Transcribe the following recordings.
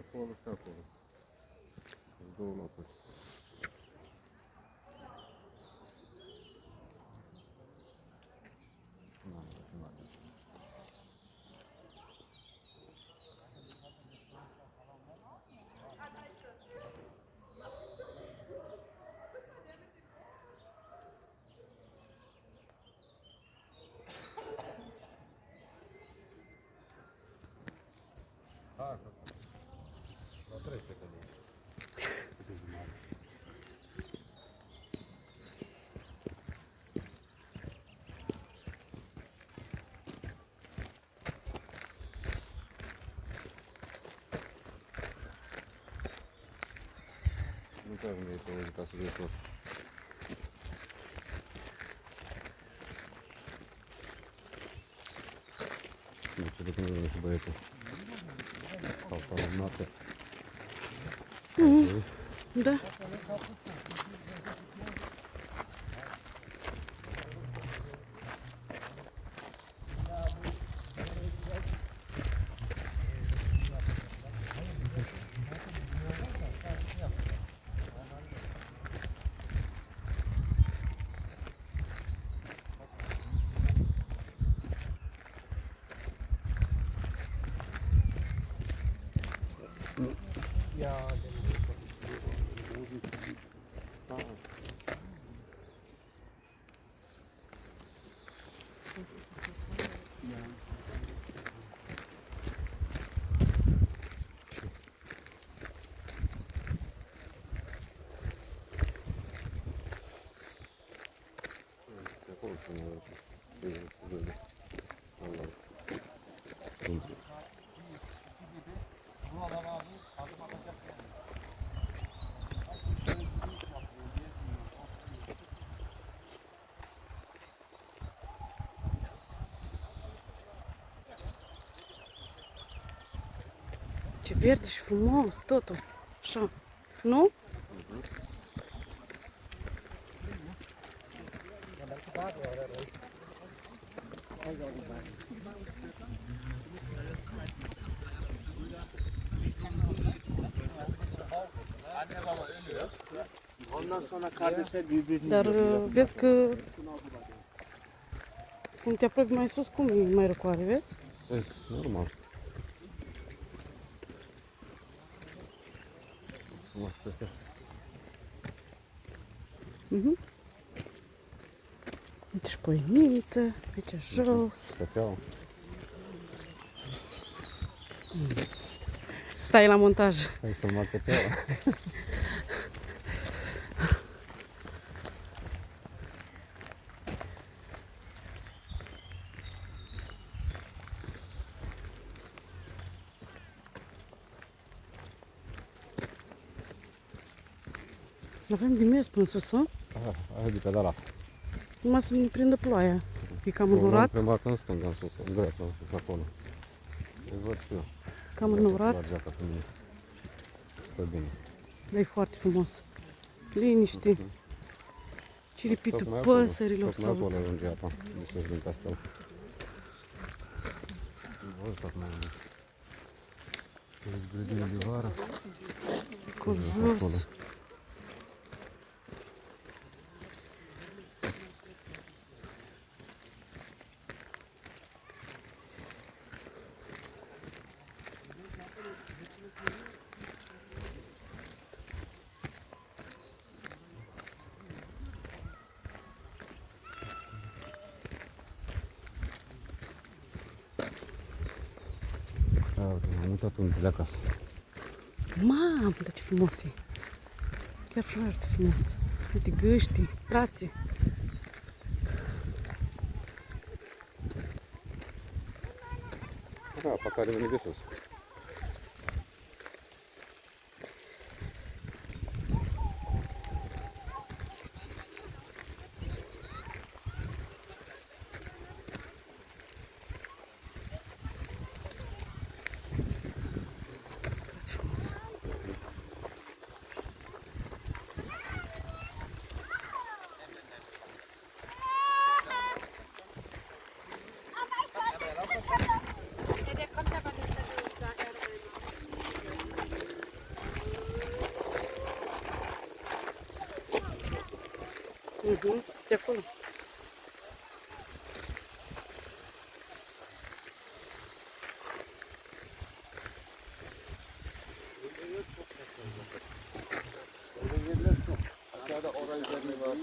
acolo și acolo. Două locuri. Hai, la 3 pe cadou. Nu te-ai venit pe uzi ca să vezi tot. Nu știu de când vine și băietul. Sau la noapte. Da. Ce verde și frumos totul. Așa. Nu? Ondan sonra kardeşler birbirini Dar vezi că cum te apropii mai sus, cum e mai răcoare, vezi? E, normal. Frumos astea. Uite și poieniță, aici jos. Cățeaua. Stai la montaj. Ai filmat cățeaua? Avem din mers până sus, hă? Hai de pedala. Numai să ne prindă ploaia. E cam Nu, înnorat. am în stânga, în sus, în dreapta, în sus, acolo. Îi văd și eu. Cam înnorat. La geaca pe mine. Stă bine. Dar e foarte frumos. Liniște. Ciripitul păsărilor Tocmai să aud. acolo ajunge apa, de sus din castel. Văd tocmai unde. Deci grădină de vară. Acolo Acolo. jos. Am mutat unde de acasă. Mamă, dar ce frumos e. Chiar foarte frumos. Uite gâștii, brațe. Da, pe care vine de sus. Foarte frumos. De acolo. Öyle yerler çok. Aşağıda oranjeri var.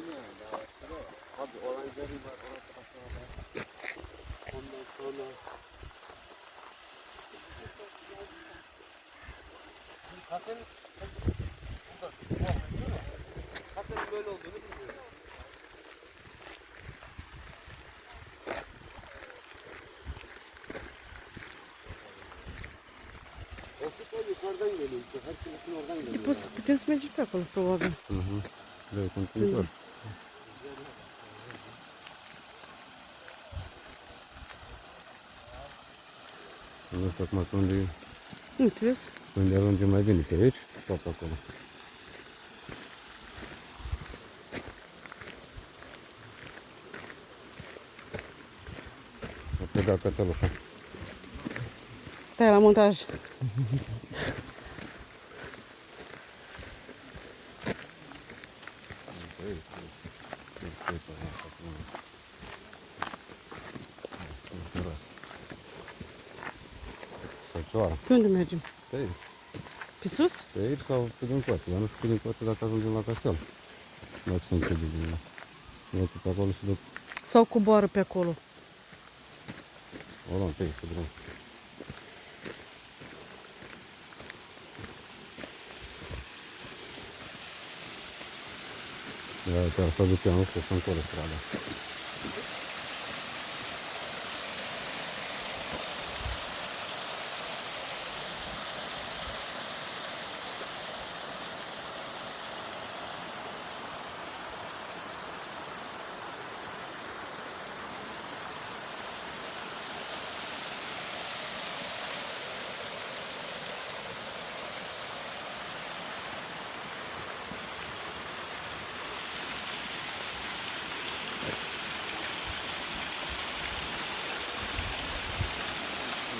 Abi oranjeri var. Orası aşağıda. Ondan sonra kasenin kasenin böyle olduğunu bilmiyorum. O su yukarıdan geliyor. Herkesin oradan geliyor. Depois pertence mesmo de Pécola, provável. Evet, kontinentör. Nu știu acum unde Înțeles? unde ajungem mai bine pe aici, tot acolo. A plecat cățelușa. Stai la montaj. Fecioară. Pe unde mergem? Pe aici. Pe sus? Pe aici sau pe din coate. Dar nu știu pe din coate dacă ajungem la castel. Dacă se închide din ăla. Merg pe acolo și duc Sau coboară pe acolo? o luăm pe aici, pe drum. Ia uite, asta duce, nu știu, sunt acolo strada.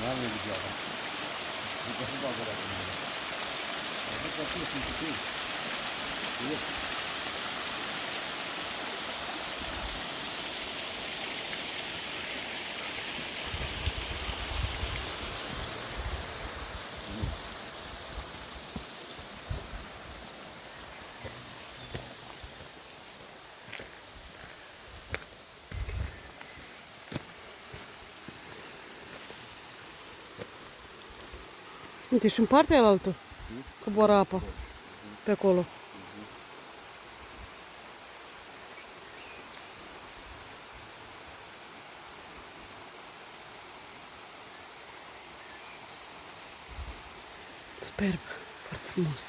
N-am nimic de asta. După ce fac ăla cu mine. Așa că acolo sunt cu tine. Uite, și în partea alaltă coboară apa. Pe acolo. Superb. Foarte frumos.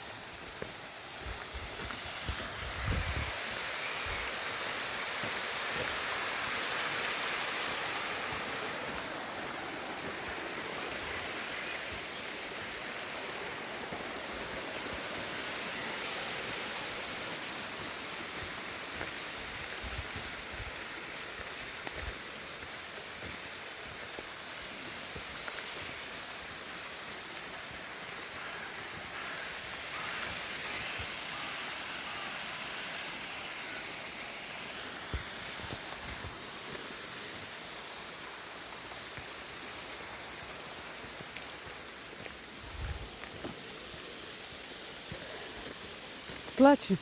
Îți place?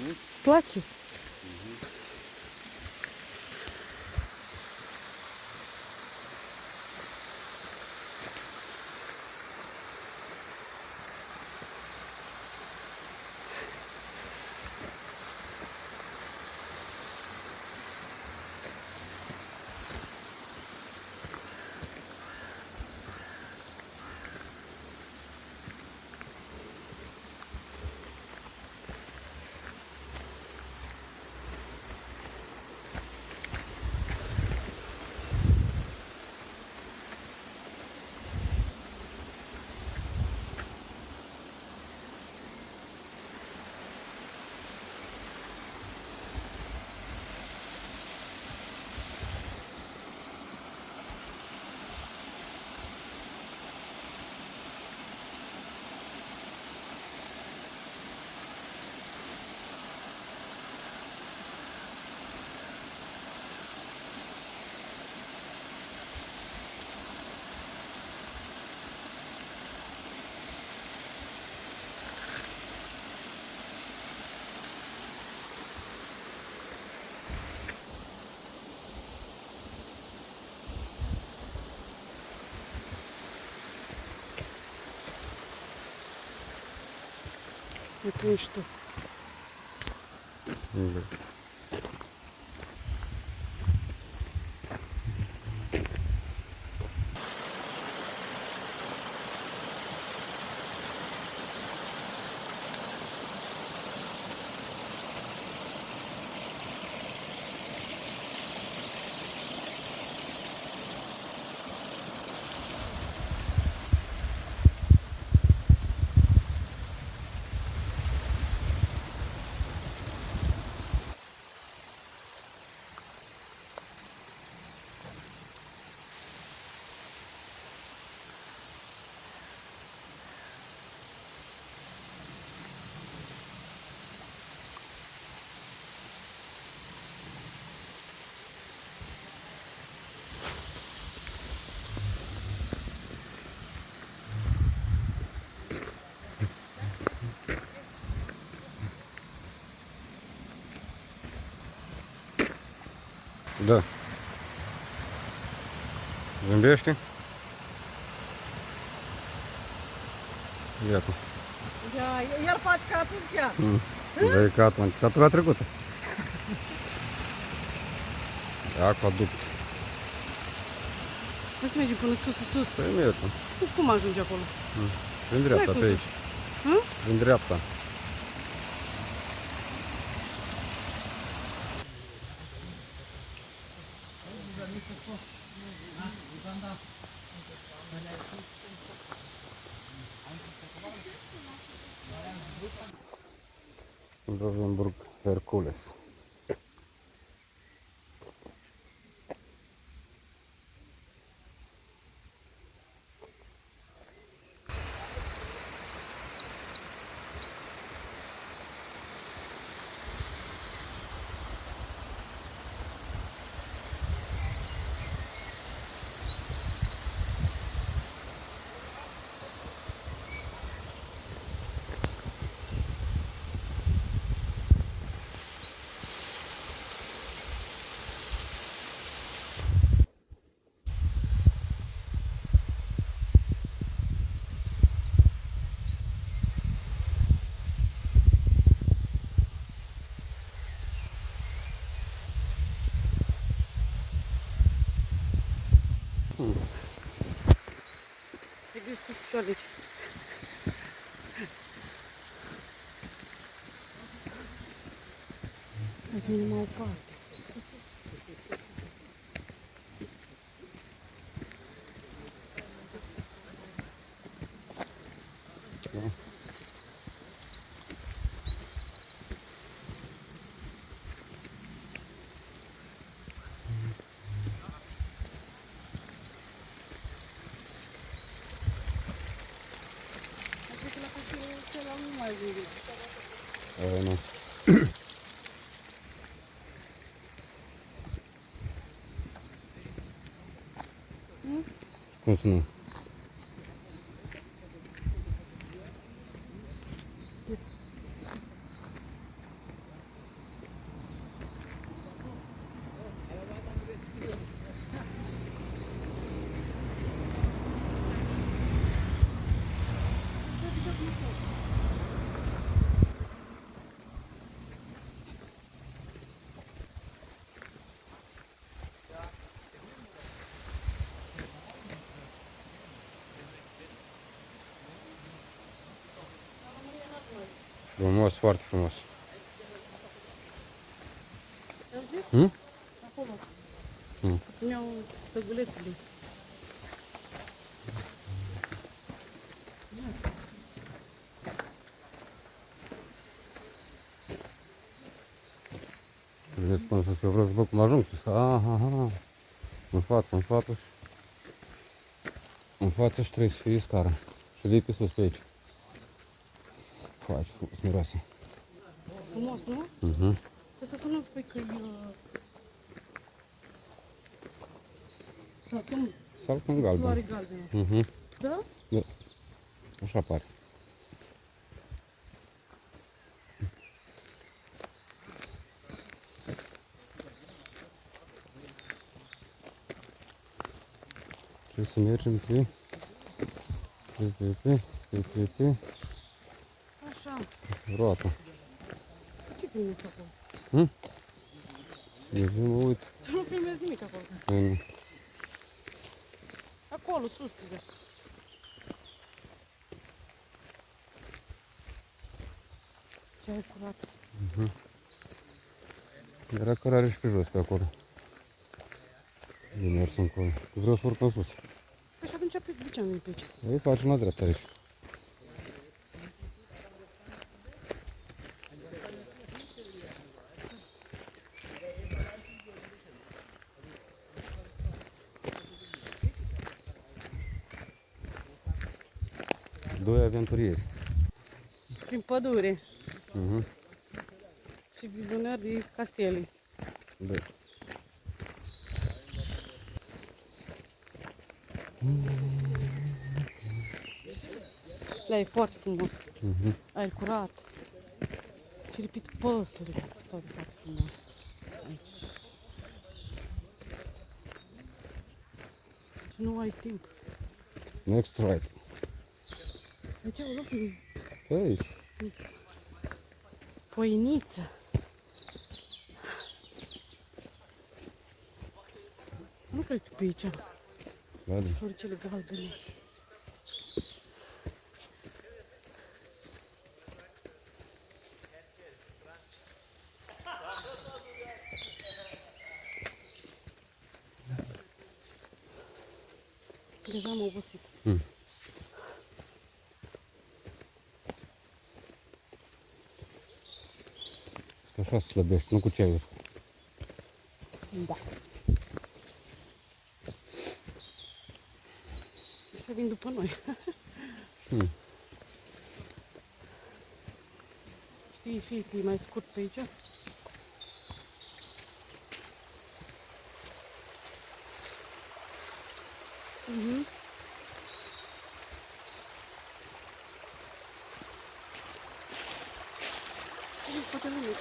Îți place? Uite mișto. Da. Da. Zâmbește? Iată. Iar faci ca atunci. Da, e ca atunci, ca tura trecută. Aquaduct. Hai să mergem până sus. Păi mergem. Cum ajungi acolo? Prin dreapta, N-ai pe cum aici. Hă? Prin dreapta. Rosenburg Hercules. Te gândi sus picioarele aici. Ajungem mai o parte. Nu. Cum să nu? Frumos, foarte frumos. Acolo. Mm. Se puneau stăgulețele. Le spun sus, eu vreau să văd cum ajung sus. Aha. În față și... În față și trebuie să fie scară. Și vii pe sus pe aici. Foarte frumos miroase. Frumos, nu? Trebuie să nu spui că e... Saltăm Saltă în galben. floare galbene. Da? Da. Așa pare. Trebuie să mergem pe... Așa. Roată. Ce filmezi acolo? Eu mă uit. Nu filmezi nimic acolo. În... Acolo, sus, strigă. Ce ai curat? Era cărare și pe jos pe acolo. Eu mers încolo. Vreau să urc în sus. Păi și atunci de ce am venit pe aici? Ei facem la dreapta aici. Doi aventurieri. Prin pădure Mhm. și vizionari de castele. Da. Da, e foarte frumos. Mhm. Aer curat. Ciripitul păsările. S-au foarte frumos. Aici. Și nu ai timp. Next right. Aici au loc Pe aici. poieniță. Nu cred că pe aici. Da, da. Floricele galbene. Deja am obosit. Că așa se slăbești, nu cu ceaiuri. Da. Așa vin după noi. Știi, și e mai scurt pe aici. Mhm. Poate nimic.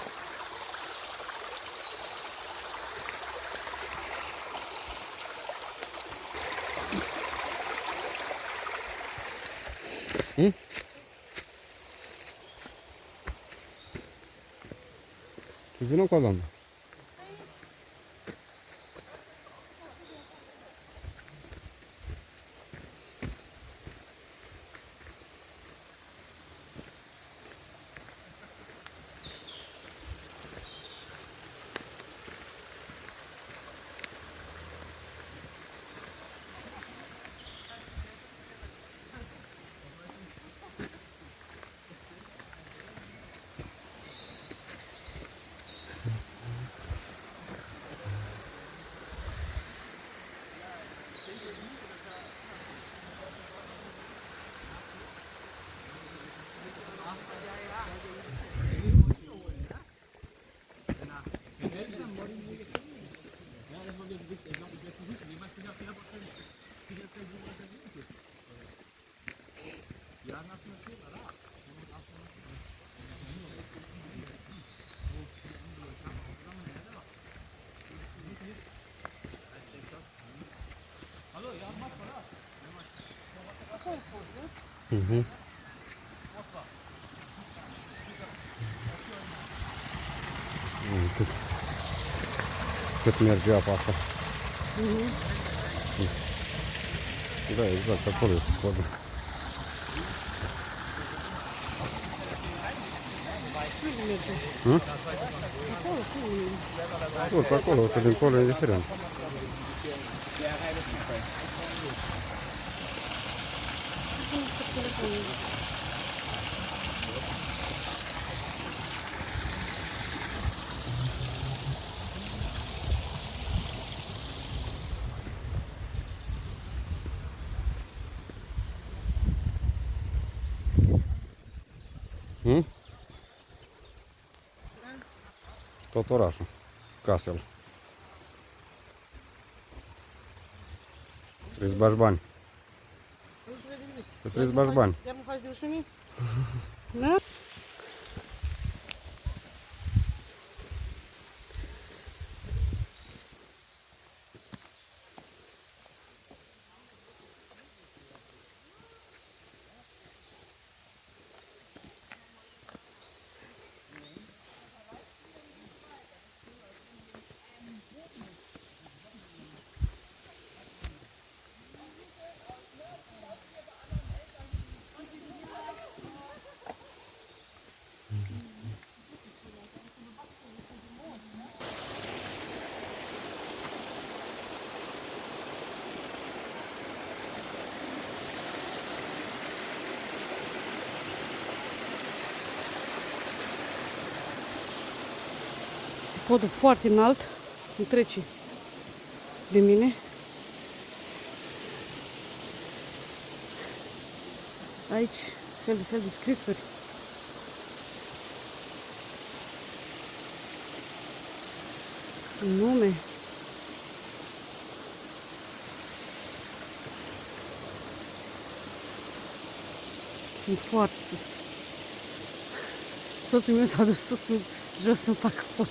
Și vină cu doamna. Mhm. Cât merge apa asta. Da, exact, acolo este podul. Urc acolo, că dincolo e indiferent. Tot orașul. Casel. Trebuie să bagi bani. Că trebuie să bagi bani. Iar mă faci de rușine? Da? podul foarte înalt, îmi trece de mine. Aici sunt fel de scrisuri. Nume. Sunt foarte sus. Soțul meu s-a dus sus, jos să-mi facă poz.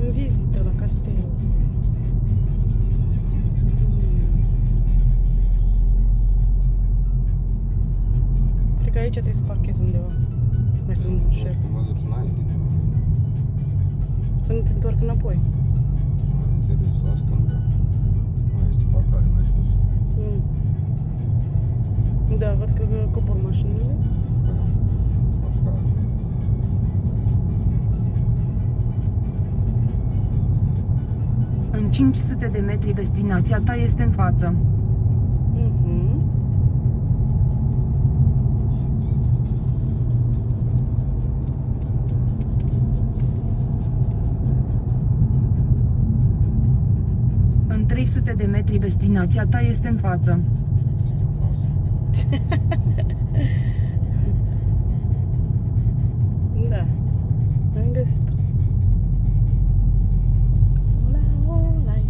În vizită la castel. Cred că aici trebuie să parchezi undeva. Dacă nu mă înșel. Mă duci înainte. Să nu te întorc înapoi. Am înțeles la stânga. Mai este parcare mai sus. Da, văd că cobor mașinile. Parcare. În 500 de metri destinația ta este în față. În 300 de metri destinația ta este în față. Da. Am găsit. Ola, ola, e.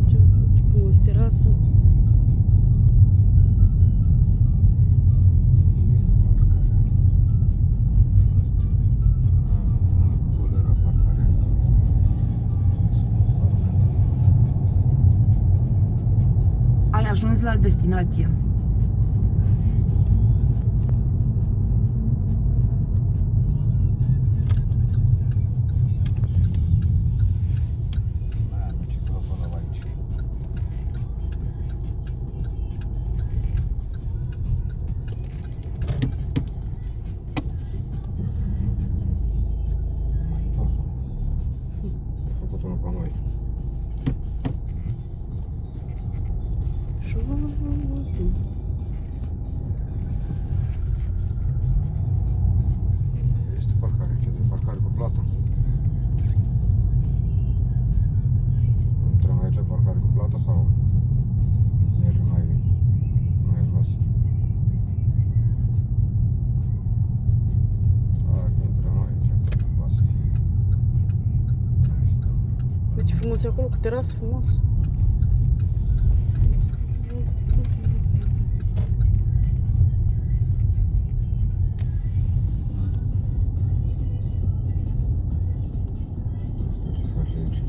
Ce frumos terasă. Ai ajuns la destinație. Ce propun aici? A făcut unul pe noi. Este parcare, ce de parcare cu plată. Intrăm aici parcare cu plată sau mergem mai jos? Dacă intrăm aici, va să fie. Uite ce frumos e acolo, cu terasă frumos. Asta ce face aici?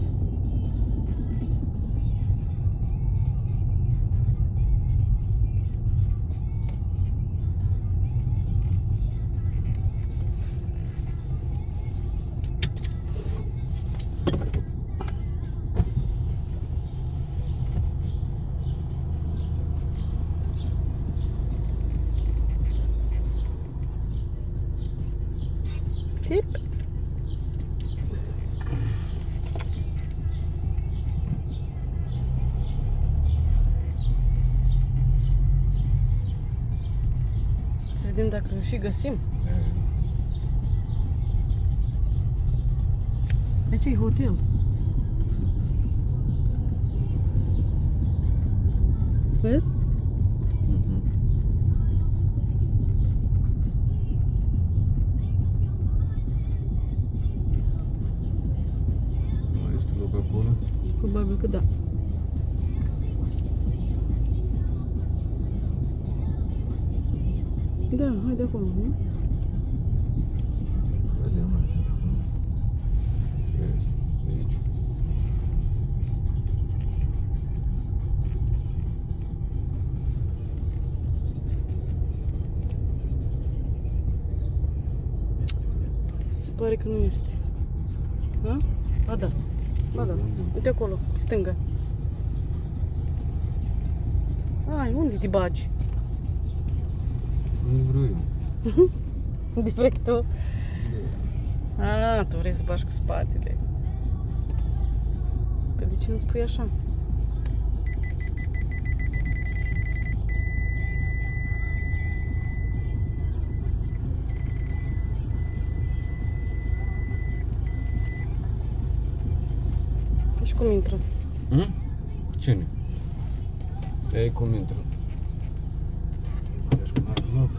Tip. Să vedem dacă și găsim. Aici e hotel. Vezi? Mai este loc acolo? Probabil că da. Da, hai de acolo, nu? Vedem aici. Este, de aici. Se pare că nu este. Ha? Ba da. Ba da. Uite acolo, stânga. Ai, unde te bagi? Nu vreau eu. De vrei tu? Tu vrei să bagi cu spatele. Că de ce nu spui așa? Și cum intră? Cine? Ei, cum intră? Deci cum are loc.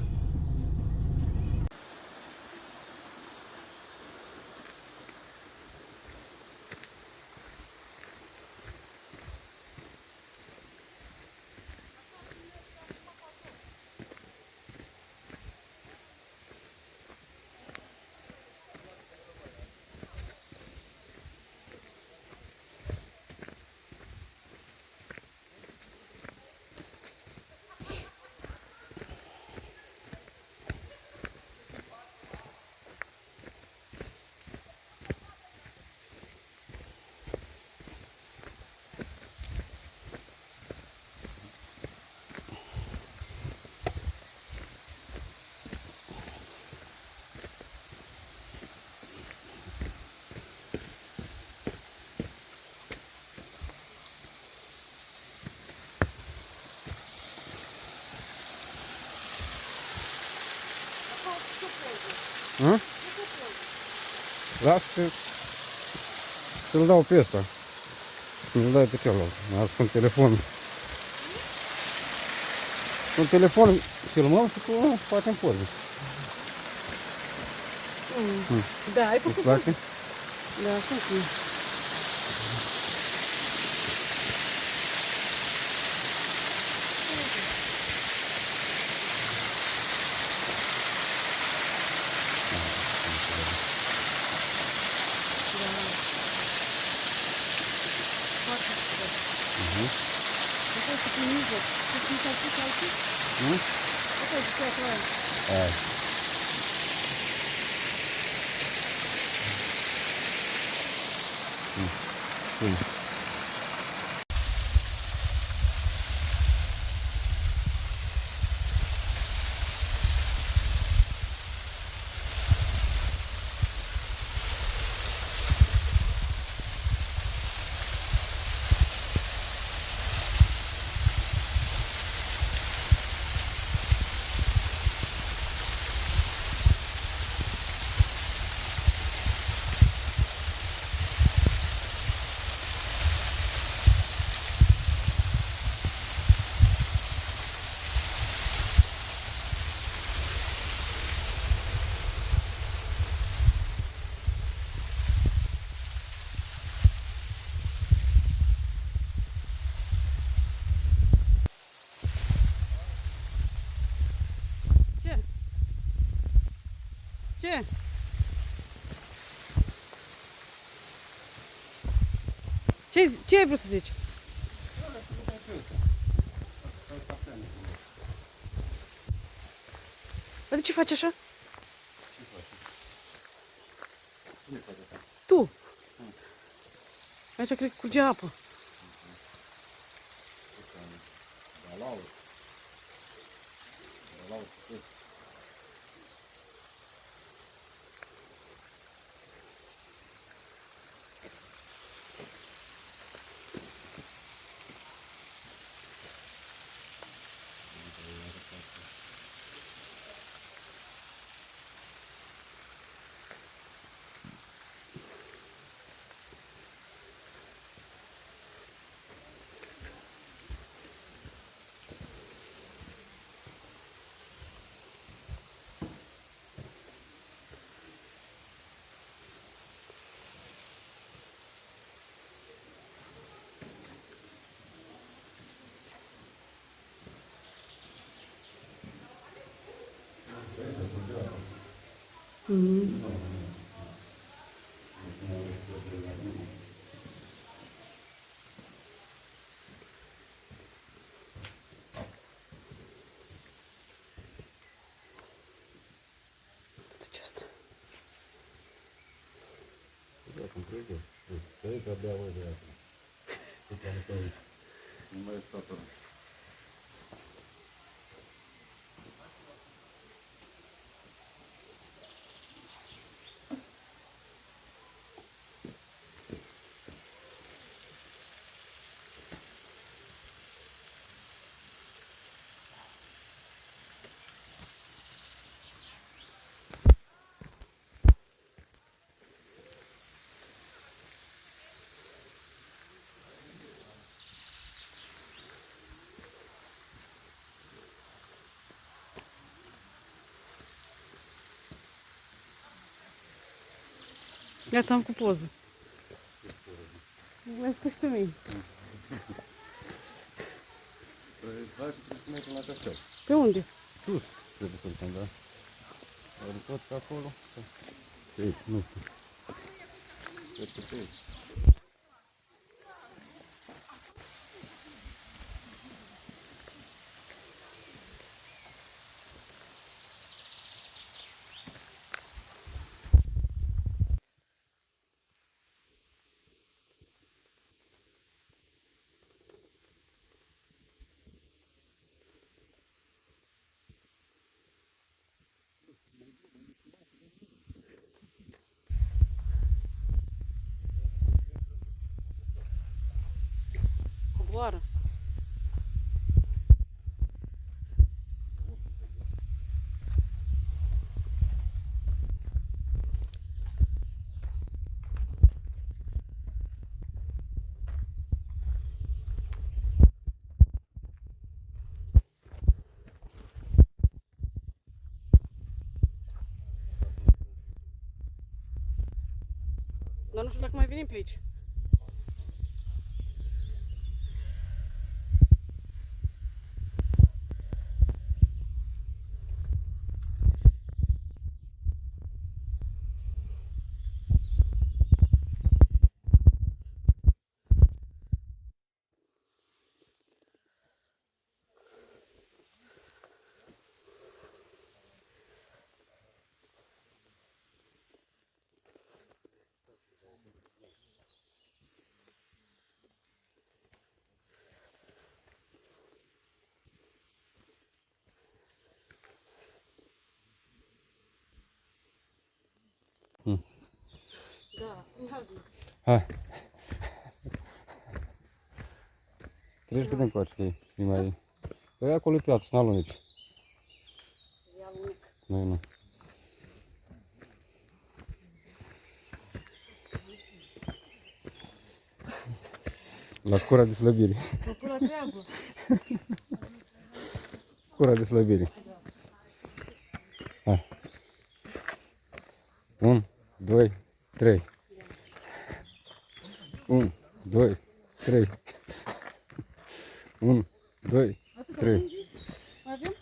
Lasă să-l dau pe ăsta. Nu-l dai pe celălalt. Azi cu telefon. Cu telefon filmăm și cu facem poze. Da, ai făcut. Îți place? Da, cum? Ai. Bine. Ce? Ce ai vrut să zici? Dar de ce faci așa? Tu. Aici cred că curge apă. Mhm. Ce asta? Da, cum trebuie. Trebuie că abia văd de asta. Nu mai e toată. Ia ți-am cu poză. Mai spui și tu mie. Hai să trebuie să la castel. Pe unde? Sus, trebuie să urcăm, da? Ori tot pe acolo. Pe aici, nu știu. Cred că pe aici. Coboară. Dar nu știu dacă mai venim pe aici. Da, Hai. Treci pe din coace, că e mai... Păi acolo e piață, n-al unici. e alunic. Nu, nu. La cura de slăbire. Mă pun la treabă. Cura de slăbire. Hai. 1, 2, 3. 1, 2, 3. 1, 2, 3. Mai avem?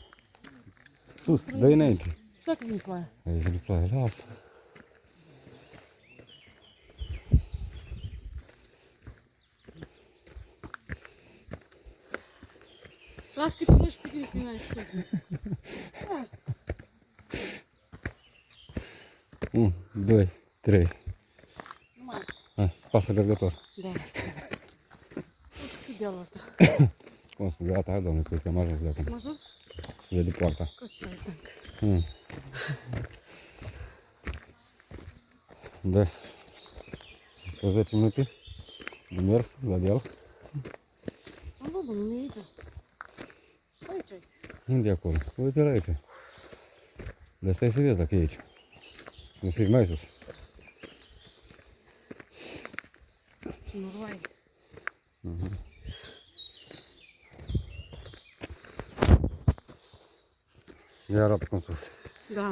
Sus, dă-i înainte. Dacă vin ploaia. Aici vine ploaie, lasă. Las că te duci pe tine prin aia sus. 1, 2, 3. Nu mai. Hai, pasă alergător. Da. Ce dealul ăsta? Cum spune, gata, hai doamne, cred că am ajuns de acum. Am ajuns? Se vede poarta. Cât ai tank? Da. Pe 10 minute de mers la deal. Am văzut, nu e aici. Aici ai. Unde e acolo? Uite la aici. Dar stai să vezi dacă e aici. Nu fii mai sus. Și noroai. Ia arată cum sufli. Da.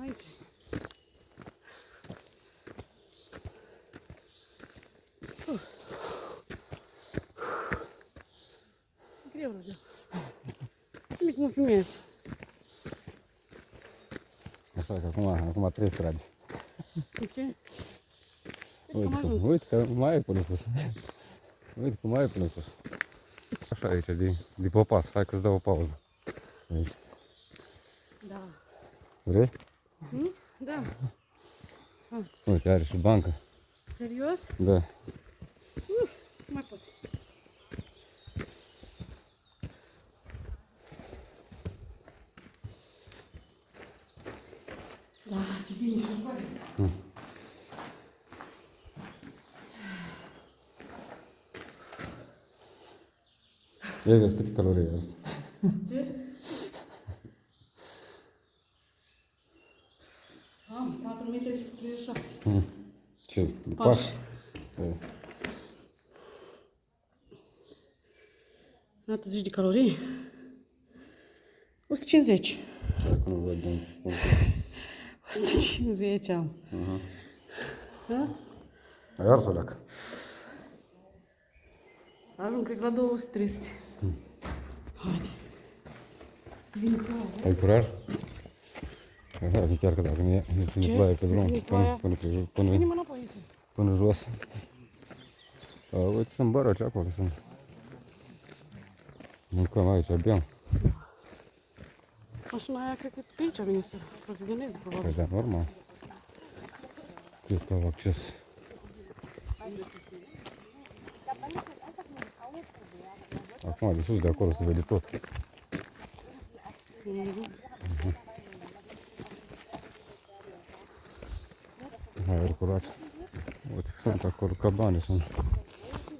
Aici. Cum filmez? Așa că acum trebuie să tragi. De ce? Uite că mai e până sus. Uite că mai e până sus. Așa aici, de popas. Hai că-ți dau o pauză. Aici. Da. Vrei? Da. Uite, are și bancă. Serios? Da. Nu mai pot. Da, ce bine și pare. Ia vezi câte calorii ai ars. Ce? Am 4337. Ce? De pași? Iată, zici de calorii? 150. Dacă nu văd din 150 am. Da? Ai ars o leacă. Ajung, cred că la 200-300. Haide. Vine ploaia. Ai curaj? Da, chiar că dacă nu Ce? ploaie pe drum, Vine ploaia? Vine mă înapoi. până jos. Uite, sunt bărăci acolo, sunt. Mâncăm aici, abia. Mașina aia cred că pe aici vine să provizioneze, probabil. Păi da, normal. Cred că au acces. Acum de sus, de acolo, se vede tot. Hai, urculat. Uite, sunt acolo cabane, sunt.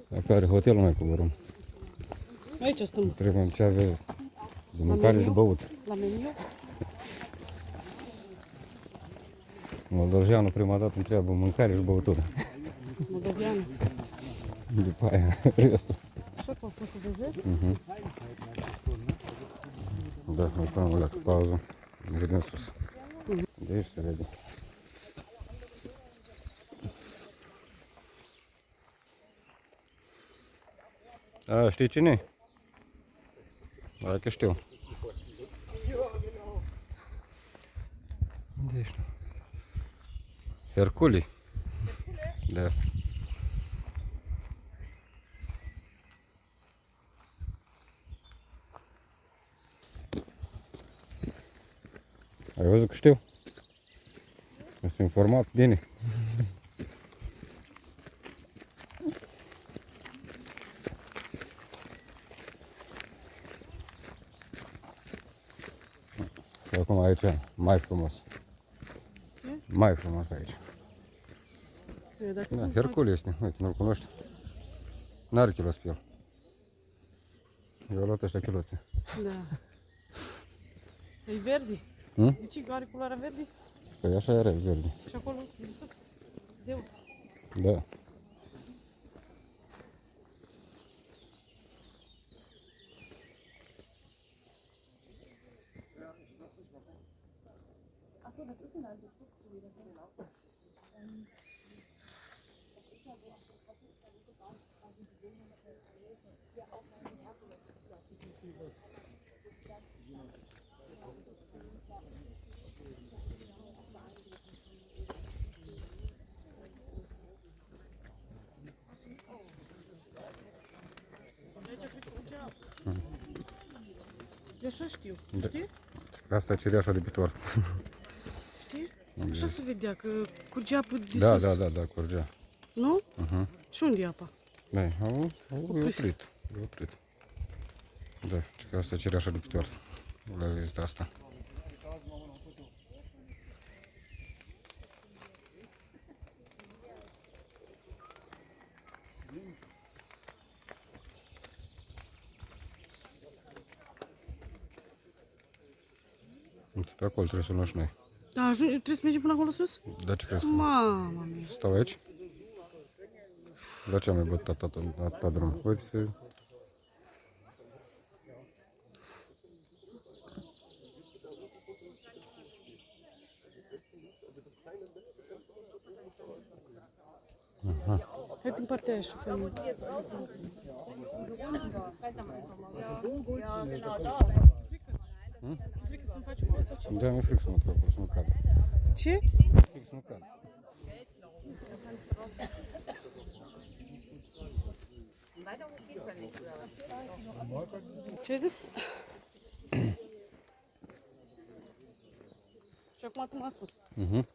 Dacă are hotelul, mai coborăm. Aici stăm. Trebuie ce aveți de mâncare și de băut. La meniu? Moldoveanul prima dată întreabă mâncare și băutură. Moldoveană. După aia, restul. Așa că o să vezi? Da, mai punem o leacă pauză. Ne vedem sus. De aici se vede. A, știi cine e? Hai că știu. Unde ești? Herculi. Da. Ai văzut că știu? Sunt informat bine. Și acum aici mai frumos. Mai frumos aici. Da, Hercul este. Uite, nu-l cunoști. N-are kilos pe el. Eu luat ăștia chiloțe. Da. E verde? De ce are culoarea verde? Păi așa era, verde. Și acolo, de sus, Zeus. Da. Eu așa știu, Da. știi? Asta e cireașa de pe toartă. Știi? Așa se vedea că curgea apă de Da, sus. da, curgea. Nu? Și unde e apa? Băi, au oprit. E oprit. Da, și că asta e cireașa de pe toartă. La vizita asta. Uite, pe acolo trebuie să luăm și noi. Da, trebuie să mergem până acolo sus? Da, ce crezi? Mama mia. Stau aici? La ce am mai bătut atâta drum? Uite, Hai din partea aia și facem. Ți-e frică să-mi faci o masă? Da, mi-e frică să mă trag, să nu cad. Ce? Frică să nu cad. Ce ai zis? Și acum tu m-a spus. Mhm.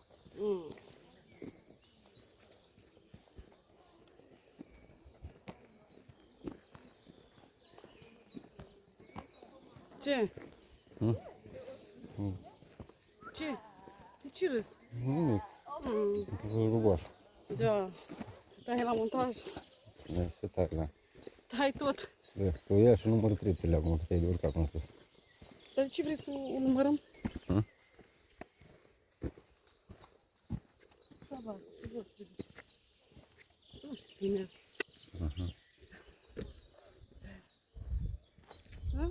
Ce? Mm. Ce? De ce râzi? Nimic. Am fost rugoasă. Da. Stai la montaj. Da, se tare, da. Stai tot. Da, tu ia și numărul treptele acum, că te-ai de urcat până sus. Dar de ce vrei să o numărăm? Așa va, să jos, vedeți. Nu știu, bine. Da?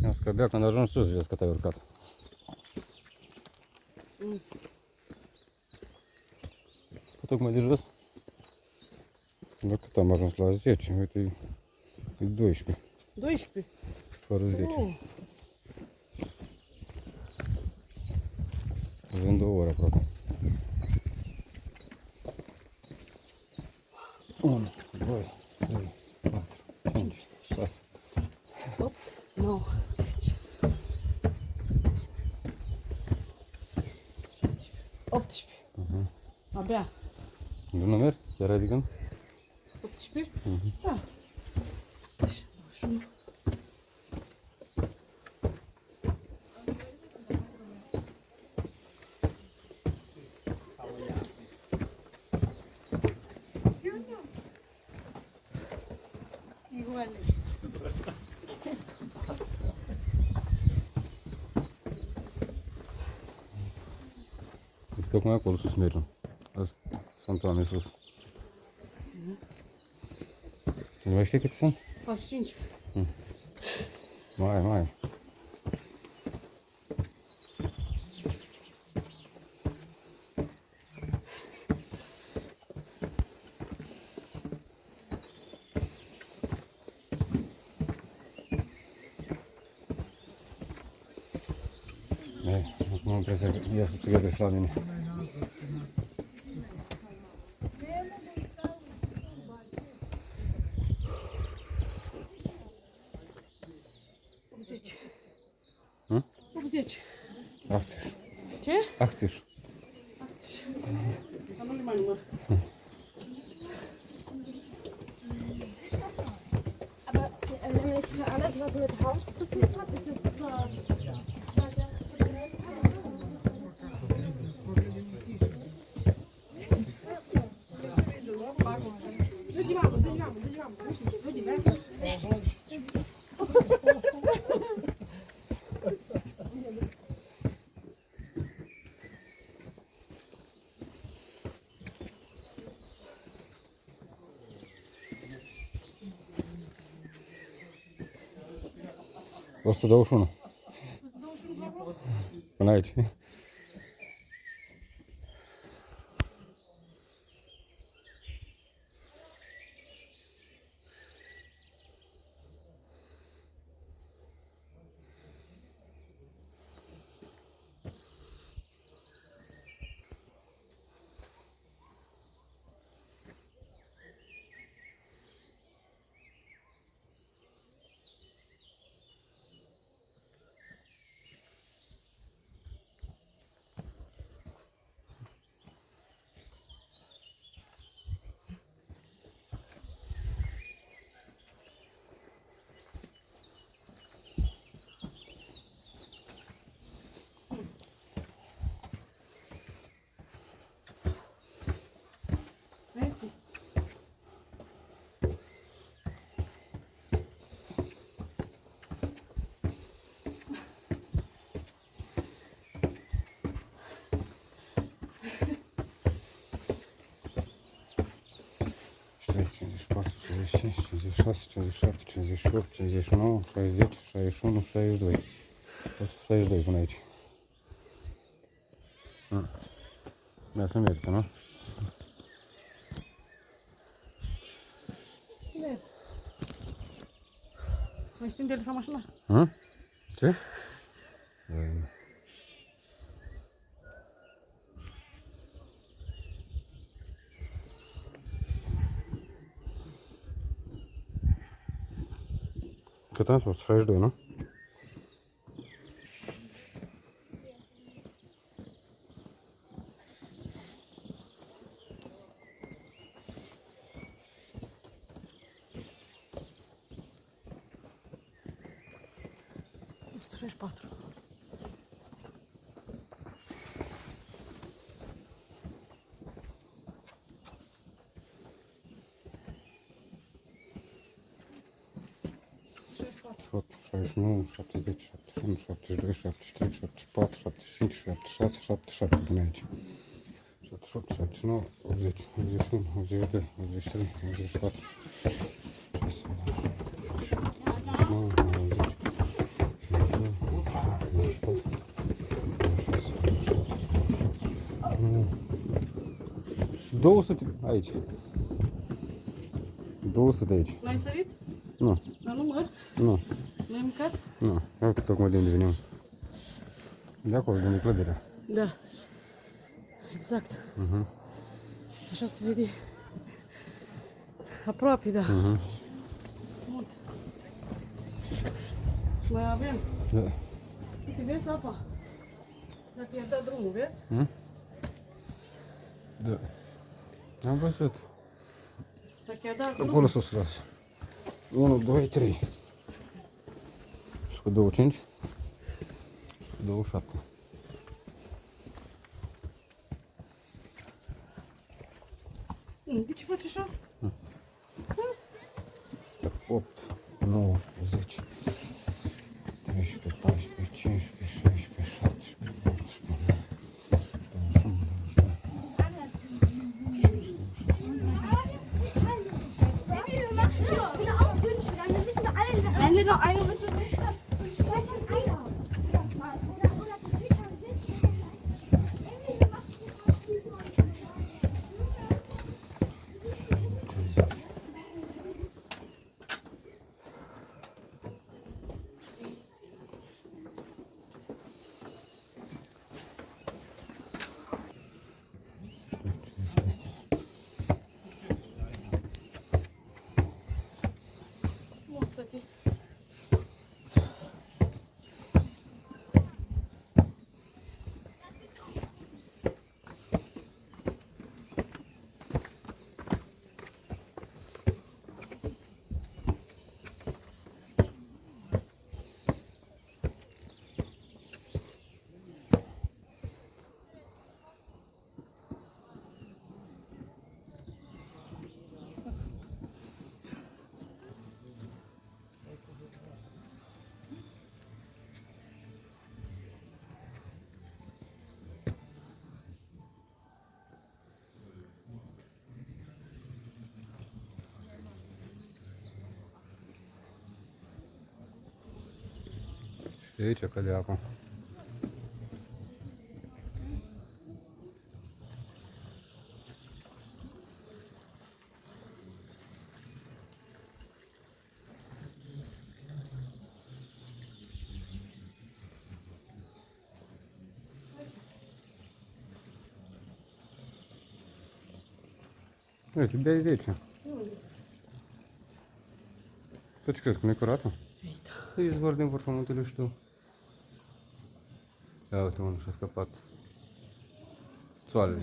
Ia că abia când ajungi sus, vezi că te-ai urcat. Că tocmai de jos. La cât am ajuns? La 10, uite, e 12, 12. fără 10. Oh. Avem 2 ore aproape. 1, 2, 3, 4, 5, 6. 8, 9, 10. 18. Abia. Nu merg? Chiar adică? 18? Da. Așa, 21. Iguales. Tocmai acolo sus mergem. Azi sunt oameni sus. Nu mai știi câte sunt? 45. Mai. Acum am impresia că ia să ți și la mine. Hm? 80. 80. Ce? 80. Să nu le mai număr. Aber nämlich für alles, was mit Haus zu tun hat, ist es super. O 121. Până aici. 54, 55, 56, 57, 58, 59, 60, 61, 62. 162 până aici. Da, să merită, nu? Mai știi unde e lăsa mașina? Ce? Cât am spus? 62, nu? Patru. Tot 69, 70, 71, 72, 73, 74, 75, 76, 77 până aici. 78, 79, 80, 81, 82, 83, 84, 200 aici. 200 aici. L-ai sărit? Nu. La număr? Nu. N-ai mâncat? Nu. Uite tocmai de unde venim. De acolo, de unde e clădirea. Da. Exact. Așa se vede. Aproape, da. Mult. Mai avem. Da. Uite, vezi apa? Dacă i-ar da drumul, vezi? Da. Am văzut. Dacă i-ar da drumul. Acolo sus las. 1, 2, 3. Și cu 25. Și cu 27. De ce faci așa? 8, 9, 10, 13, 14, 15, 16, 17, 18, 21, Wenn wir noch eine Wünsche Mosă-te. Și aici cădea acum. Uite, de aici. Tu ce crezi, că nu e curată? Să izvor din vârful muntelui și tu. Ia uite, unul și-a scăpat țoalele.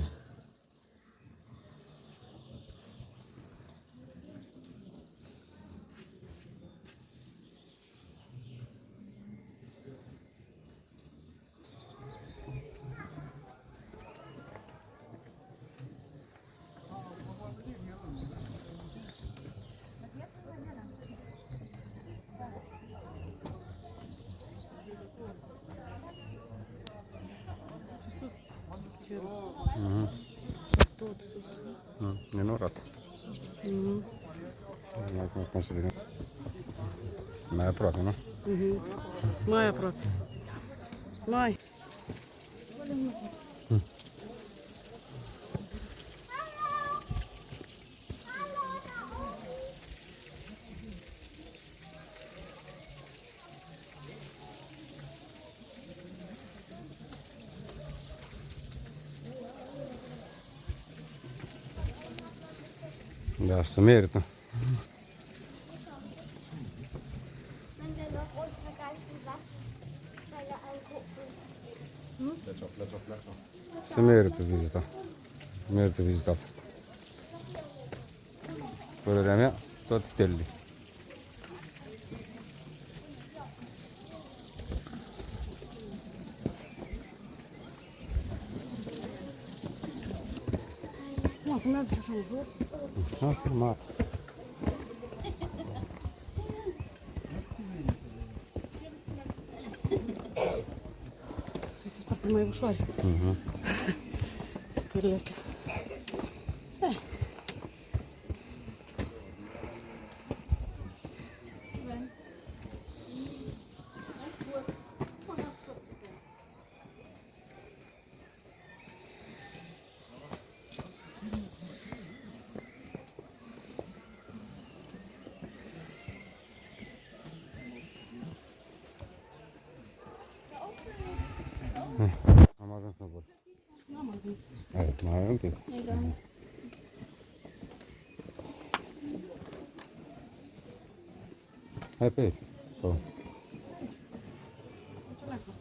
Tot sus. Nenorat. cum să vedem. Mai aproape, nu? Mai aproape. Mai. Da, se merită. Wenn wir noch unsere ganzen Wasserfälle angucken. Se merită vizita. Merită vizitat. Părerea mea, toate stelele. Nu, acum merge așa în jos. Am filmat. Este parcă mai ușoare. Țările astea. Am ajuns în vârf. N-am ajuns. Hai, mai ai un pic. Hai pe aici. Sau... Ce mai fost?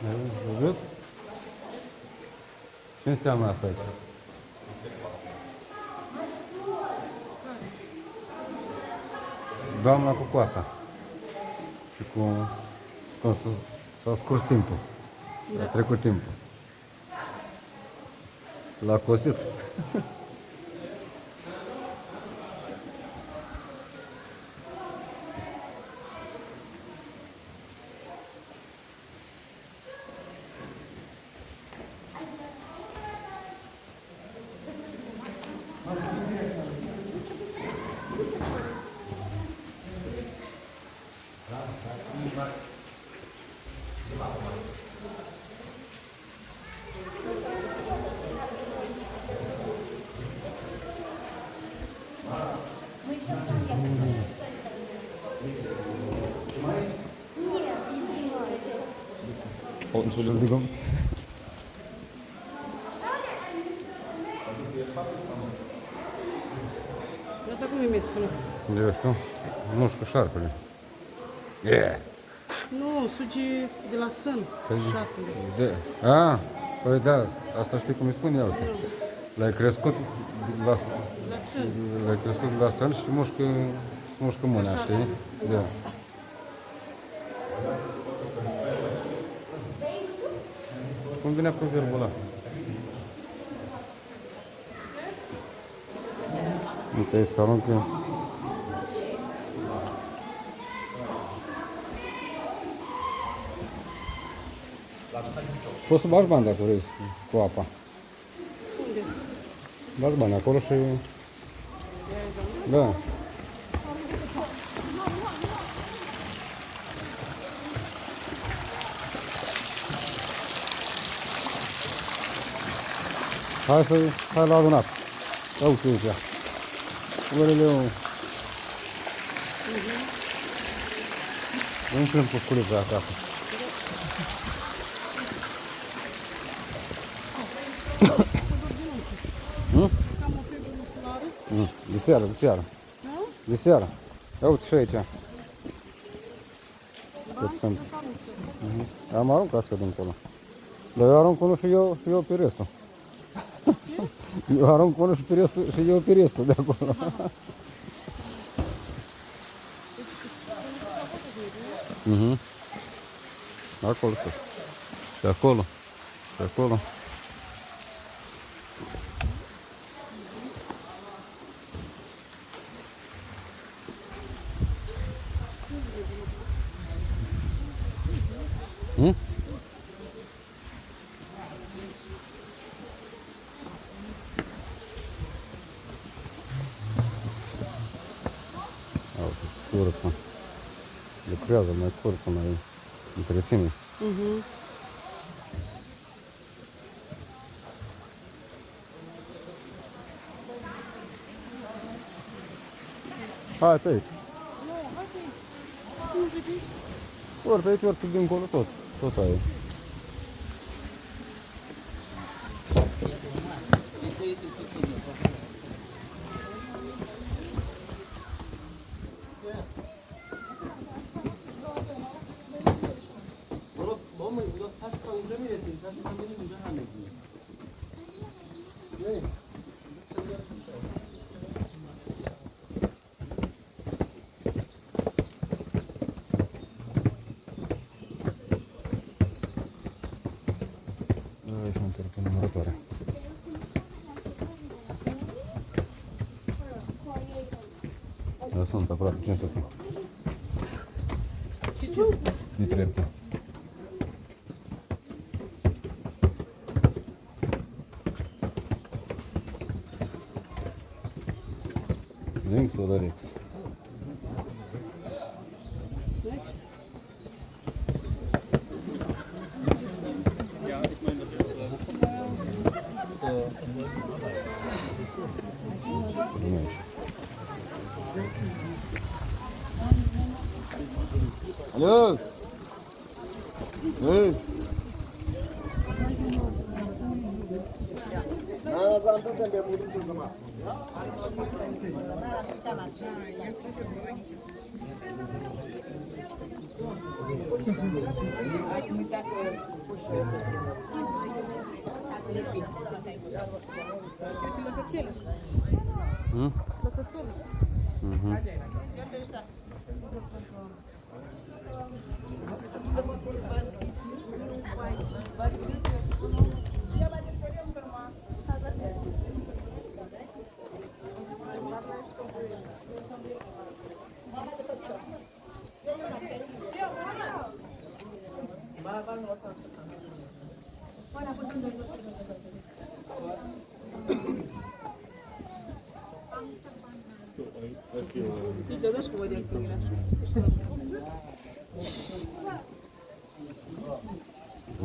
Ai văzut? Ce înseamnă asta aici? Doamna cu coasa. Și cum s-a scurs timpul. A trecut timpul. L-a cosit. Oh, Entschuldigung. cum îi spune? Eu știu. Mușcă șarpele. Yeah. Nu, sugi de la sân. Șarpele. Păi da, asta știi cum îi spun eu. L-ai crescut la, La sân. l-ai crescut la sân și mușcă mâna, știi? Da. Cum vine cu verbul ăla? Uite, să aruncă. Poți să bagi bani dacă vrei cu apa. Unde? Bagi bani acolo și... Da. Hai la adunat. Ia uite aici. Urele un crâm cu sculița acasă. Cam o febă musculară? De seară, de seară. Nu? De seară. Ia uite și aici. Cât sunt. Am aruncat și eu dincolo. Dar eu arunc unul și eu pe restul. Eu arunc unul și eu pe restul de acolo. Acolo sus. Pe acolo. Pe acolo. Curăță. Lucrează mai curăță, mai întreține. Hai pe aici. Ori pe aici, ori pe dincolo, tot aia. Aici mă întorc pe numărătoare. Da, sunt aproape 500. Și ce? De trepte. Lynx Solarix. Alo! Hey!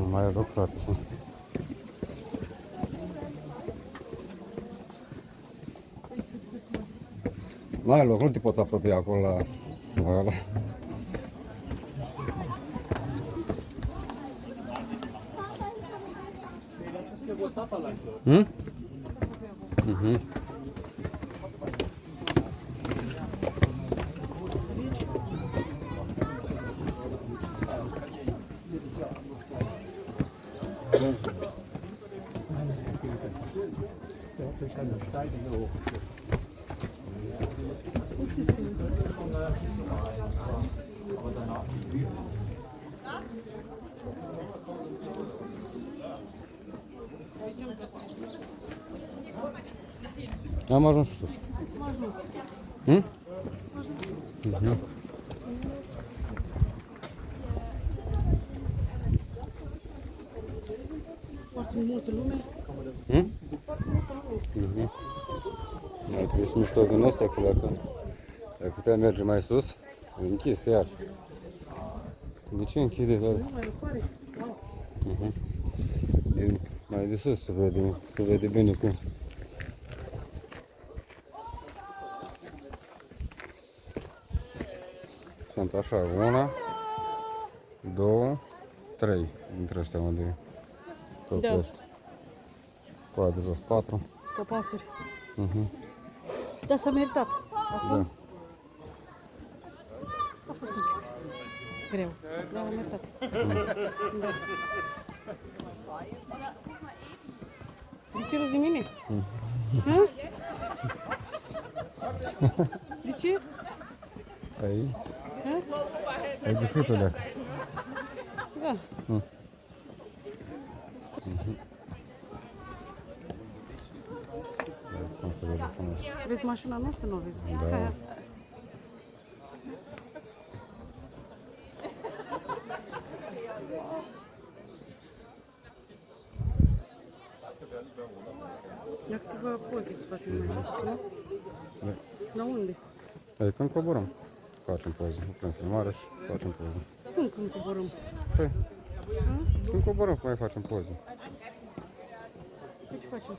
Mai rog, frate, să... N-ai loc, nu te poți apropia acolo la ăla. Am ajuns sus. Am ajuns. Foarte multă lume. Ar trebui să mișto din ăsta, că dacă putea merge mai sus, e închis iar. De ce închide? Nu mai pare. Wow. Mai de sus se vede bine cum. Sunt așa, 1, 2, 3 dintre astea unde e tot Da. ăsta. Coadă jos 4. Popasuri. Da, s-a meritat. Acum Da. a fost un pic greu. Dar a meritat. Da. De ce râzi de mine? Ha? De ce? Ai? Ha? Ai de frută de acá. Da. Cum se vede frumos. Vezi mașina noastră, nu o vezi? Da. Aia. Ia câteva poze să facem mai jos, nu? Da. La unde? Păi când coborăm, facem poze. Oprim filmare și facem poze. Cum când coborâm? Păi, când coborăm, cum mai facem poze? Păi ce facem?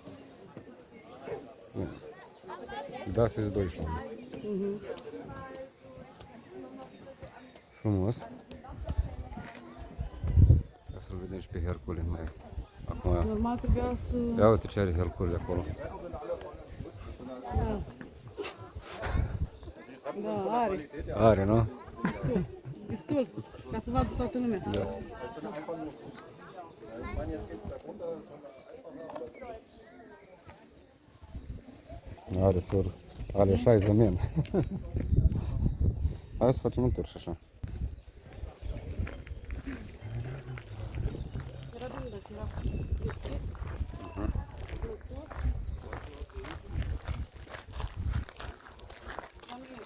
Da, fiți 12. Frumos. Ca să-l vedem și pe Hercule mai. Acum, Normal trebuia să... ia uite ce are Hercule acolo. Da. Da, are. Are, nu? Destul. Ca să vadă toată lumea. Da. Are sur, are 60 men. Hai să facem un tur și așa. Era bine dacă era deschis. În sus. La mine.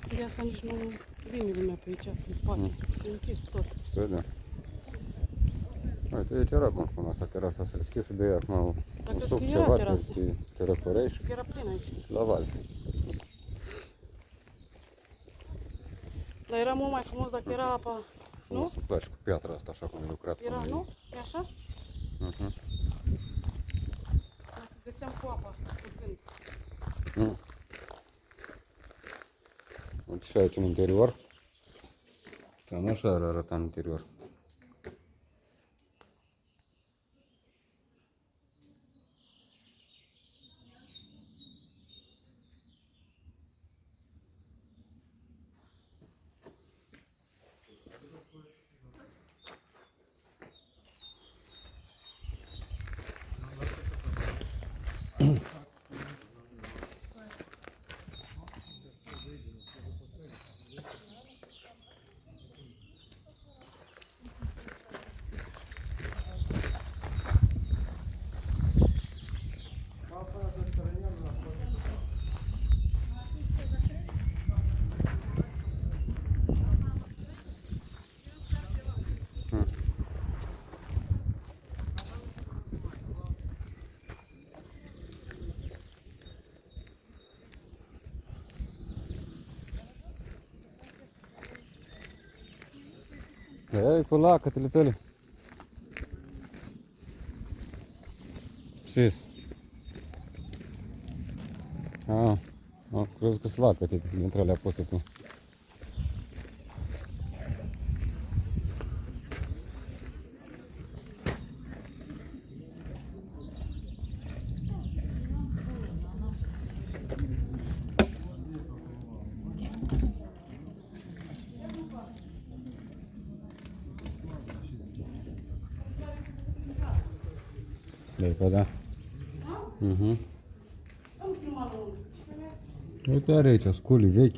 De asta nici nu vine lumea pe aici, în spate. E închis tot. Păi da. Uite, aici era bun până asta, terasa s-a deschis să bei acum un Dar suc, cred că era ceva, terasă. te răcorești Că era plin aici. la val. Dar era mult mai frumos dacă era apa. Frumos, îmi place cu piatra asta, așa cum e lucrat. Era, cum e. nu? E așa? Mhm. Dacă găseam cu apa, urcând. Uite și aici în interior. Cam așa ar arăta în interior. Ei, cu lacătele tale. Știți? Am crezut că sunt lacăte dintre alea puse tu. Beca, da? Uite, are aici sculi vechi.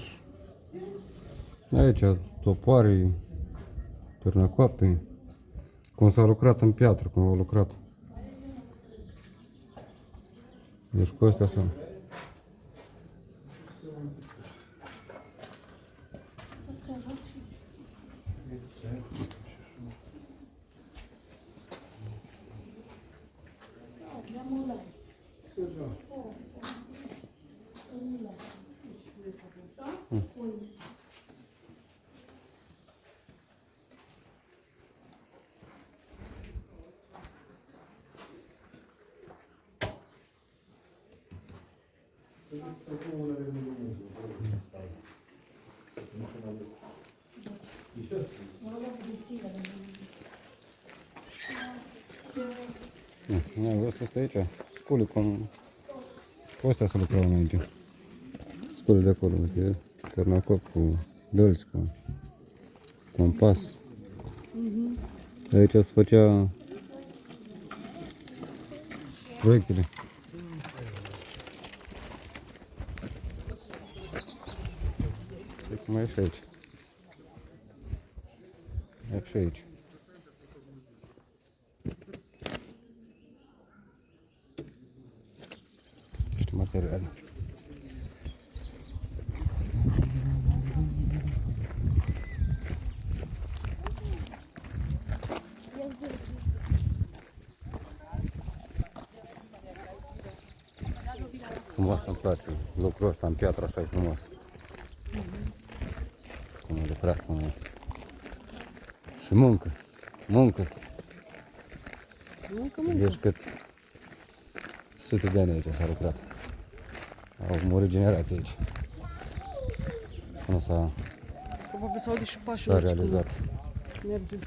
Aici topoare, pârnăcoape. Cum s-a lucrat în piatră, cum au lucrat. Deci cu astea sunt. Nu, văd că stă aici. Scule cum... Cu astea se lucrau înainte. Scule de acolo, uite. Ternacop cu dălți, cu compas. Aici se făcea proiectele. Cred că mai e și aici. E și aici. Niște materiale. Frumos, îmi place lucrul ăsta în piatră, așa e frumos. Cum a lucrat, cum a... Și muncă, muncă. Deci cât sute de ani aici s-a lucrat. Au murit generații aici. Până Probabil s-au audit și pașii. s-a realizat. Merge.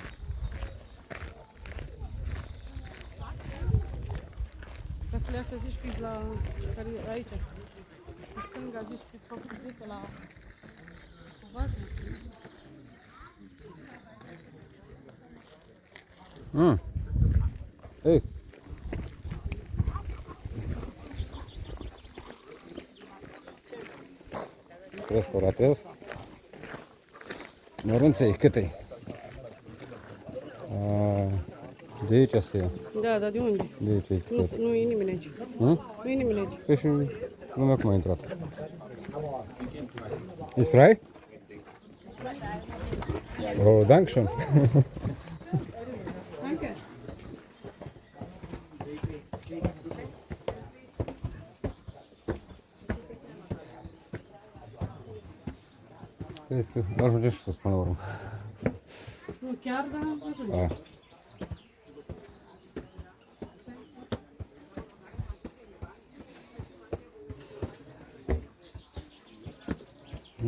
Casele astea zici că e la... care e aici. În stânga zici că s-a făcut chestia la... Covasna. Ei! Crezi că o ratez? Mărunței, cât-i? De aici se ia. Da, dar de unde? De aici e Nu, tot. nu e nimeni aici. Nu? Nu e nimeni aici. Păi și lumea cum a intrat? Ești frei? Oh, Dankeschön. Danke. Crezi că ajunge și sus până la urmă. Nu chiar, dar ajunge. Ah.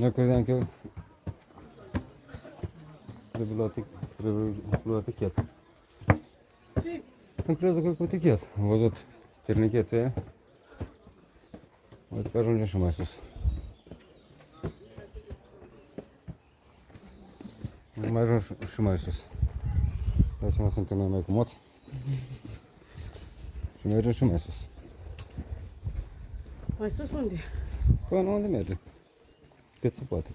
Eu credeam că trebuie luat tichet. Am crezut că cu tichet. Am văzut ternichețe aia. Uite că ajungem și mai sus. Mai ajung și mai sus. Aici nu suntem noi mai comoți. Și mergem și mai sus. Mai sus unde? Până unde merge. Cât se poate.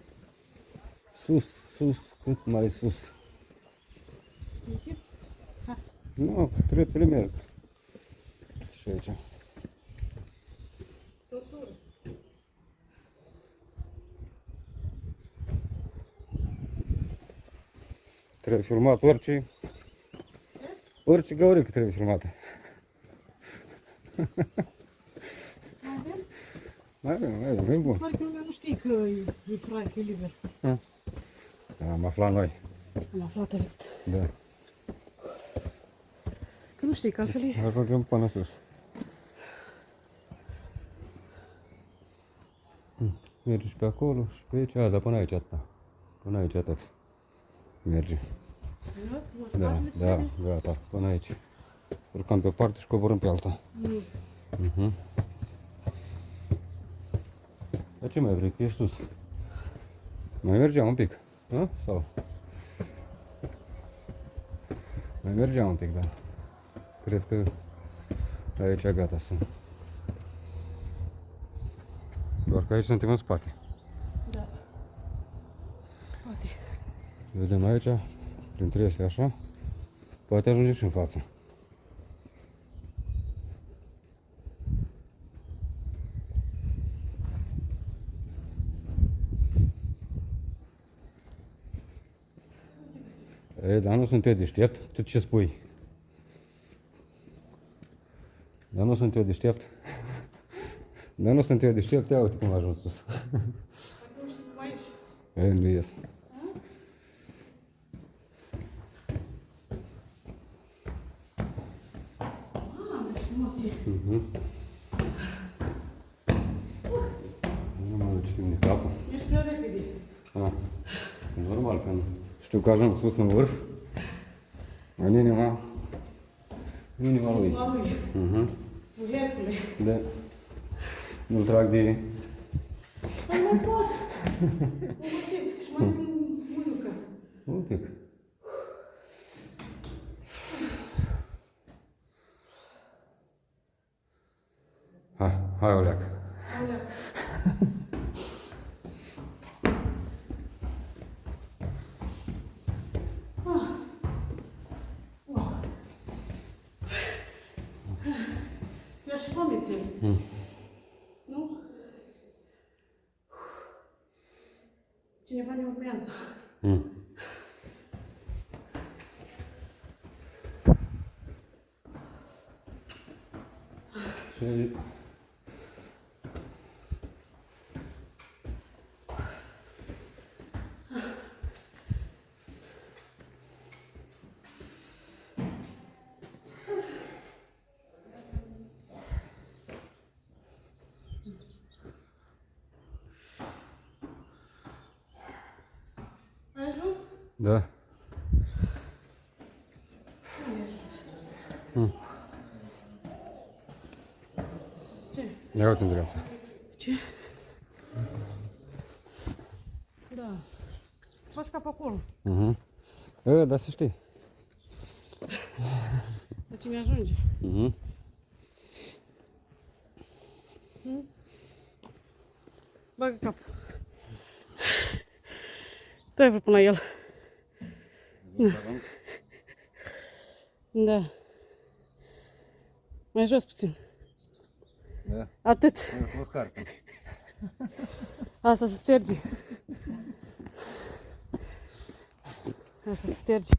Sus, sus, cât mai sus. Închis? Nu, treptele merg. Și aici. Trebuie filmat orice gaurică trebuie filmată. Mai avem, e bun. Pare că lumea nu știe că e frai, că e liber. Am aflat noi. Am aflat asta. Da. Că nu știi, că altfel e... Ajungem până sus. Merge și pe acolo și pe aici, dar până aici atâta. Până aici atât. Merge. Da, da, gata, până aici. Urcăm pe parte și coborâm pe alta. Dar ce mai vrei? Că ești sus. Mai mergeam un pic, a? Sau? Mai mergeam un pic, da. Cred că Aici gata sunt. Doar că aici suntem în spate. Da. Poate. Vedem aici, printre astea așa, poate ajunge și în față. Ei, dar nu sunt eu deștept, tu ce spui? Dar nu sunt eu deștept. Dar nu sunt eu deștept, ia uite cum a ajuns sus. Nu știi să mai ieși. Ei, nu ies. Deci frumos e. Nu mă duce în capul. Ești prea repede. Normal că nu. Știu că ajung sus în vârf. În inima lui. Mama lui. Băiatule. Da. Nu-l trag de... Nu mai pot. Obosit. Și mai sunt mânucă. Un pic. Hai o leacă. Alea. Ia și pomețel. Nu? Cineva ne urmează. Și... Ai ajuns? Da. Ce? Ia uite în dreapta. Ce? Da. Faci ca pe acolo. Dar să știi. De cine ajunge? Bagă capul. Tu ai vrut până la el. Da. Mai jos puțin. Da. Atât. Nu scarpe. Asta se sterge. Asta se sterge.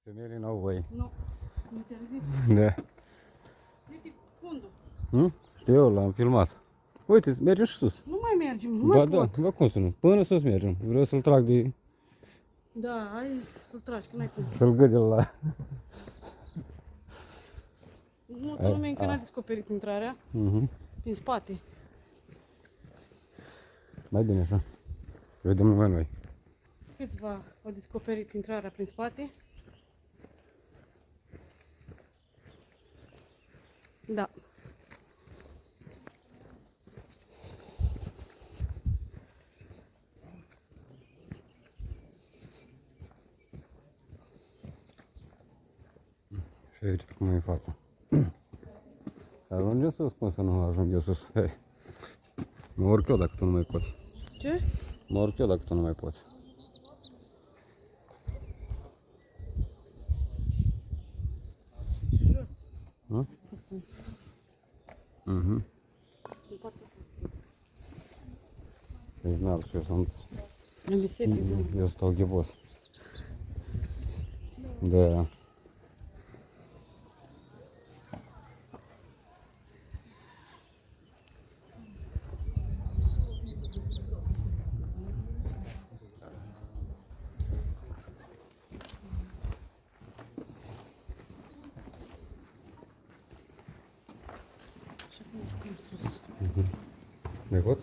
Femeile n-au voie. Nu. Nu te ridici. Da. Uite fundul. Știu, l-am filmat. Uite, mergem și sus. Nu mai mergem, nu Ba mai da, pot. bă, cum să nu? Până sus mergem. Vreau să-l trag de... Da, ai să-l tragi, că n-ai cum. Să-l gâdel la... Multă lume încă n-a descoperit intrarea prin spate. Mai bine așa. Vedem numai noi. Câțiva au descoperit intrarea prin spate. Da. Și aici, cum e în față. Ajungem sus, cum să nu ajungem sus? Hai. Mă urc eu dacă tu nu mai poți. Ce? Mă urc eu dacă tu nu mai poți. Și jos. Mhm. Nu poate să. E înalt și eu sunt... Am visete, da. Eu stau ghebos. Da. Și acum urcăm sus. Mai poți?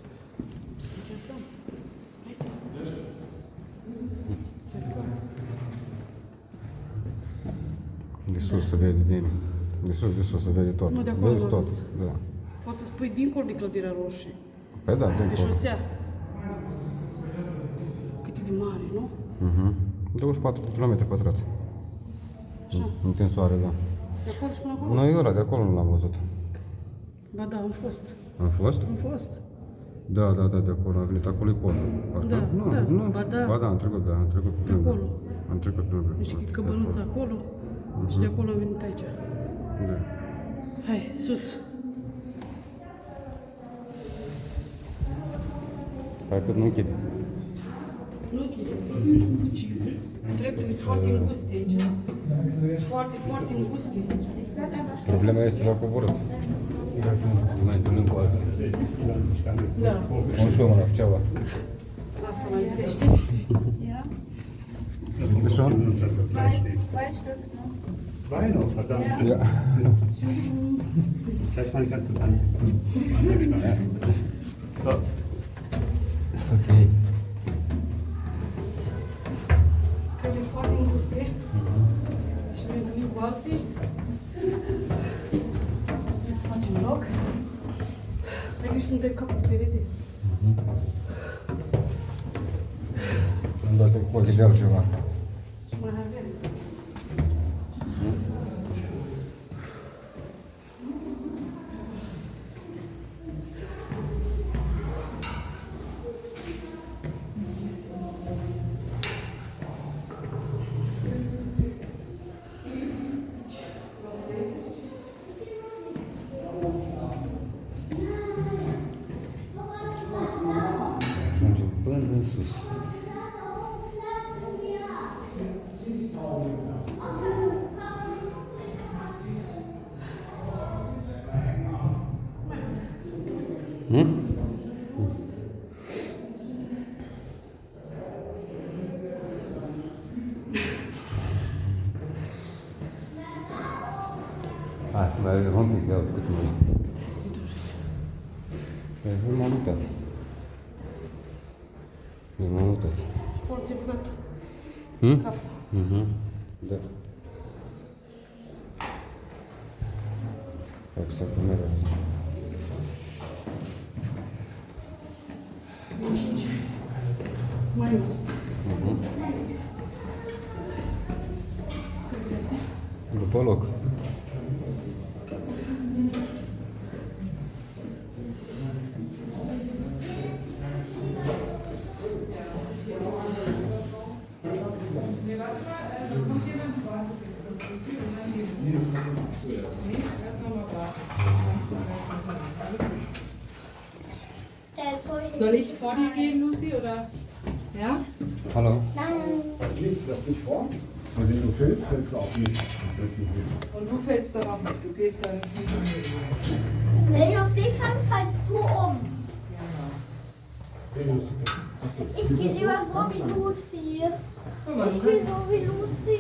Încercăm. De sus se vede bine. De sus se vede tot. Nu, de acolo Vezi jos. tot. Da. Poți să spui dincolo de clădirea roșie. Păi da, De dincolo. șosea. Cât e de mare, nu? 24 de km pătrați. Așa. În tensoare, da. De acolo și până acolo? Noi ăla de acolo nu l-am văzut. Ba da, am fost. Am fost? Am fost. Da, de acolo, a venit acolo e podul. Parcă? Da, Nu, da, nu. ba da. Ba da, am trecut, am trecut pe lângă. acolo. Am trecut pe lângă. Niște căbănuți acolo și de acolo am venit aici. Da. Hai, sus. Hai că nu închide. Nu închide. Treptele sunt foarte înguste aici. Sunt foarte, foarte înguste. Problema este la coborât. Mai întâlnim cu alții. Da. Un și eu mă la ceva. Asta mai lipsește. Bitte schon? Zwei Stück, ne? Zwei noch, verdammt. Ja. Vielleicht fange ich an zu tanzen. So. Ist okay. Scările foarte înguste. Și ne întâlnim cu alții. Trebuie să facem loc. Ai grijă să nu dai capul pe perete. Am dat cu ochii de altceva. Și mai avem. Ajungem până în sus. Hai, mai avem un pic, ia uite cât mai e. M-am uitat. M-am uitat. Acolo ți-e băgat capul. Da. Exact cum era asta. Mai mult. După loc. Soll ich vor dir gehen, Lucy, oder? Ja? Hallo. Das nicht vor. Weil wenn du fällst, fällst du auch nicht. Du fällst nicht hin. Und du fällst dann auch nicht. Du gehst dann nicht mit. Wenn ich auf dich falle, fallst du um. Hey, hast du- Ich gehe lieber so wie Lucy. Ich gehe so wie Lucy.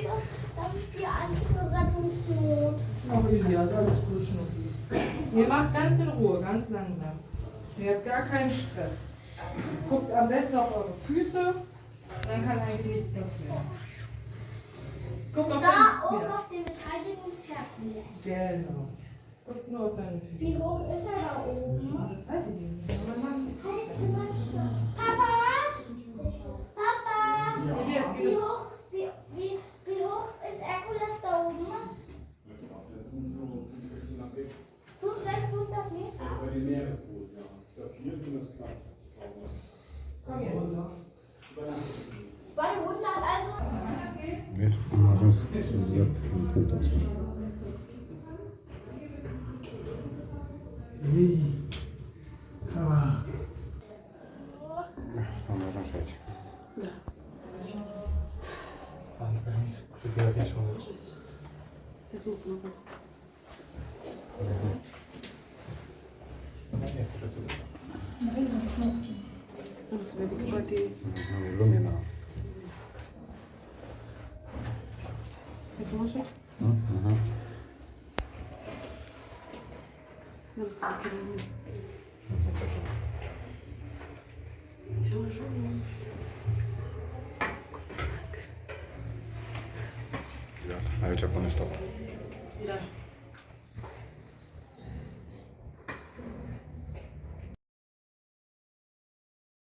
Das ist die einzige Rettungsnot. Ach, Elias, alles gut, Schnuffi. Ihr macht ganz in Ruhe, ganz langsam. Ihr habt gar keinen Stress. Guckt am besten auf eure Füße, dann kann eigentlich nichts passieren. Guckt auf Da deine oben ja. auf den Beteiligungsherzen. Genau. Guckt nur auf deine Füße. Wie hoch ist er da oben? Das weiß ich nicht. Aber man, Halt mal hier. Papa! Papa! Elias, Wie geht hoch, wie hoch ist Herkules da oben? 500, 600 Meter? Bei dem Meeresboot, ja. Ich glaube, hier ging das knapp. komm jetzt. 200, also. Deci am ajuns exact în punctul ăsta. Am ajuns și aici. Da. Am permis. Tu te aici unde? Das muss man machen. Am să vede că poate... Lumina. E frumos aici? Dăm să văd că e lumină. Ce mă frumos. Gata, aici până stop. Da.